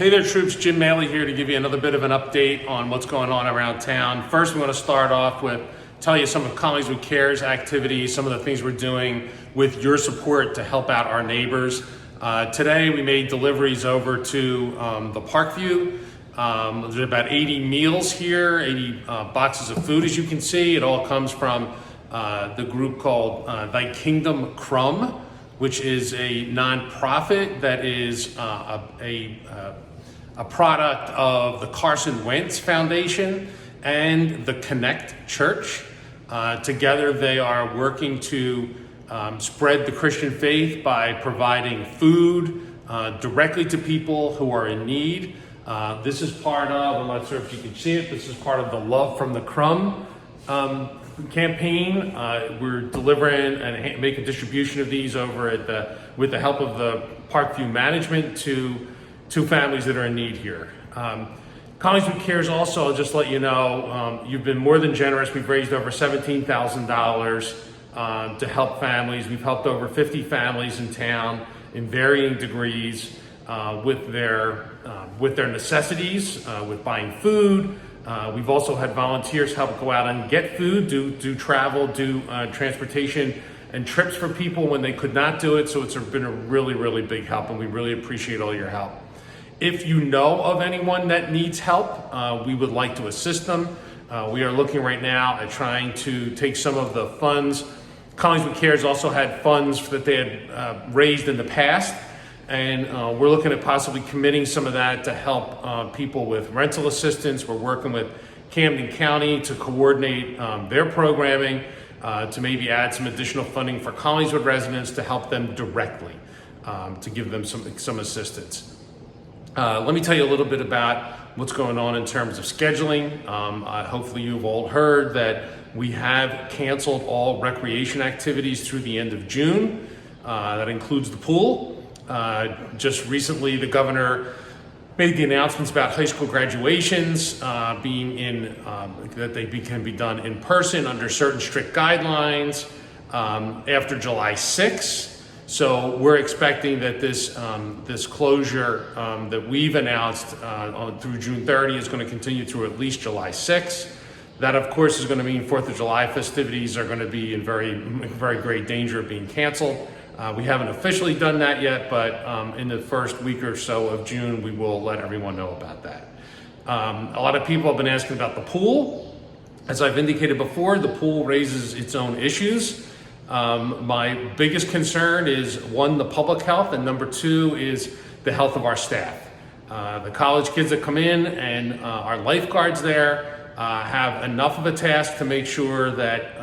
Hey there, troops. Jim Maley here to give you another bit of an update on what's going on around town. First, we want to start off with tell you some of Collingswood Cares activities, some of the things we're doing with your support to help out our neighbors. Today, we made deliveries over to the Parkview. There's about 80 meals here, 80 boxes of food, as you can see. It all comes from the group called Thy Kingdom Crumb, which is a nonprofit that is a product of the Carson Wentz Foundation and the Connect Church. Together, they are working to spread the Christian faith by providing food directly to people who are in need. This is part of, I'm not sure if you can see it, this is part of the Love from the Crumb campaign. We're delivering and making distribution of these over at with the help of the Parkview management to families that are in need here. Collingswood Cares also, I'll just let you know, you've been more than generous. We've raised over $17,000 to help families. We've helped over 50 families in town in varying degrees with their necessities, with buying food. We've also had volunteers help go out and get food, do travel, do transportation and trips for people when they could not do it. So it's been a really, really big help, and we really appreciate all your help. If you know of anyone that needs help, we would like to assist them. We are looking right now at trying to take some of the funds. Collingswood Cares also had funds that they had raised in the past, and we're looking at possibly committing some of that to help people with rental assistance. We're working with Camden County to coordinate their programming, to maybe add some additional funding for Collingswood residents to help them directly, to give them some assistance. Let me tell you a little bit about what's going on in terms of scheduling. Hopefully you've all heard that we have canceled all recreation activities through the end of June. That includes the pool. Just recently, the governor made the announcements about high school graduations being that they can be done in person under certain strict guidelines after July 6th. So we're expecting that this closure that we've announced through June 30 is going to continue through at least July 6th. That, of course, is going to mean 4th of July festivities are going to be in very, very great danger of being canceled. We haven't officially done that yet, but in the first week or so of June, we will let everyone know about that. A lot of people have been asking about the pool. As I've indicated before, the pool raises its own issues. My biggest concern is, one, the public health, and number two is the health of our staff. The college kids that come in and our lifeguards there have enough of a task to make sure that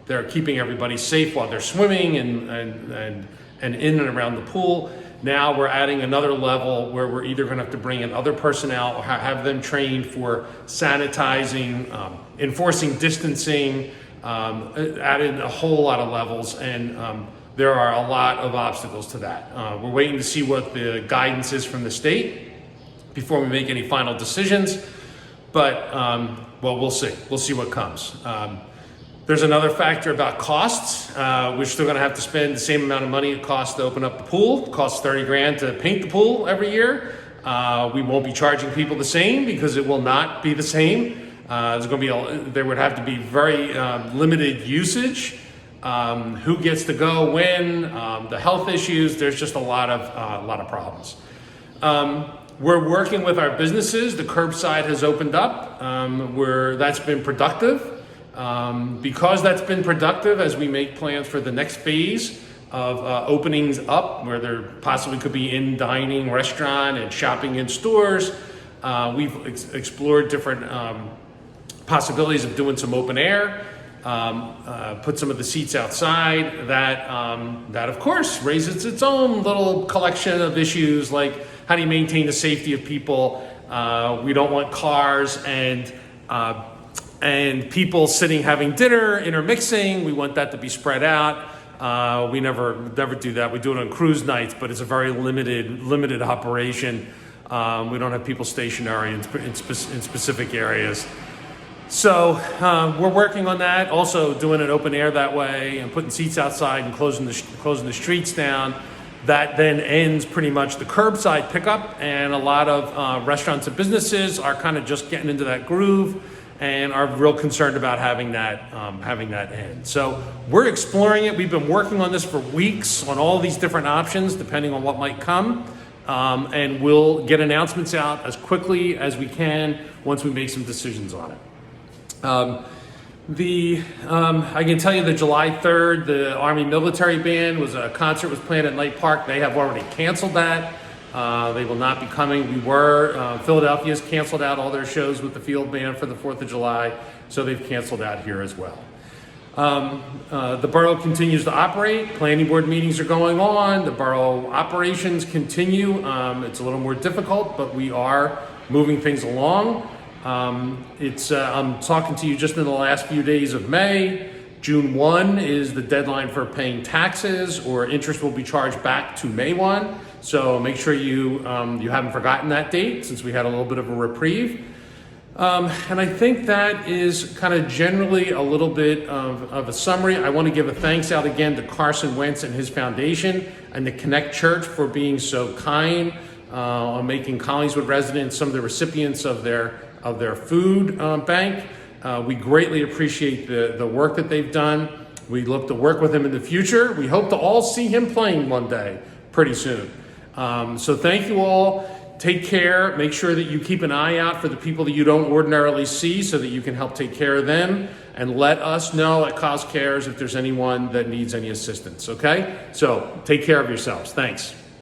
they're keeping everybody safe while they're swimming and in and around the pool. Now we're adding another level where we're either going to have to bring in other personnel or have them trained for sanitizing, enforcing distancing, added a whole lot of levels, and there are a lot of obstacles to that. We're waiting to see what the guidance is from the state before we make any final decisions, but well, we'll see. We'll see what comes. There's another factor about costs. We're still going to have to spend the same amount of money it costs to open up the pool. It costs $30,000 to paint the pool every year. We won't be charging people the same because it will not be the same. There would have to be very limited usage. Who gets to go when? The health issues. There's just a lot of problems. We're working with our businesses. The curbside has opened up. That's been productive. Because that's been productive, as we make plans for the next phase of openings up, where there possibly could be in dining, restaurant, and shopping in stores, we've explored different possibilities of doing some open air, put some of the seats outside. That of course raises its own little collection of issues, like how do you maintain the safety of people? We don't want cars and people sitting having dinner, intermixing. We want that to be spread out. We never do that. We do it on cruise nights, but it's a very limited operation. We don't have people stationary in specific areas. So we're working on that, also doing it open air that way and putting seats outside and closing the streets down. That then ends pretty much the curbside pickup, and a lot of restaurants and businesses are kind of just getting into that groove and are real concerned about having that end. So we're exploring it. We've been working on this for weeks on all these different options, depending on what might come. And we'll get announcements out as quickly as we can once we make some decisions on it. I can tell you that July 3rd, the Army Military Band concert was planned at Knight Park. They have already canceled that. They will not be coming. Philadelphia's canceled out all their shows with the field band for the 4th of July, so they've canceled out here as well. The borough continues to operate. Planning board meetings are going on. The borough operations continue. It's a little more difficult, but we are moving things along. I'm talking to you just in the last few days of May. June 1 is the deadline for paying taxes, or interest will be charged back to May 1. So make sure you haven't forgotten that date, since we had a little bit of a reprieve. And I think that is kind of generally a little bit of a summary. I want to give a thanks out again to Carson Wentz and his foundation and the Connect Church for being so kind on making Collingswood residents some of the recipients of their food bank. We greatly appreciate the work that they've done. We look to work with him in the future. We hope to all see him playing one day pretty soon. So thank you all. Take care. Make sure that you keep an eye out for the people that you don't ordinarily see, so that you can help take care of them. And let us know at Cause Cares if there's anyone that needs any assistance, okay? So take care of yourselves. Thanks.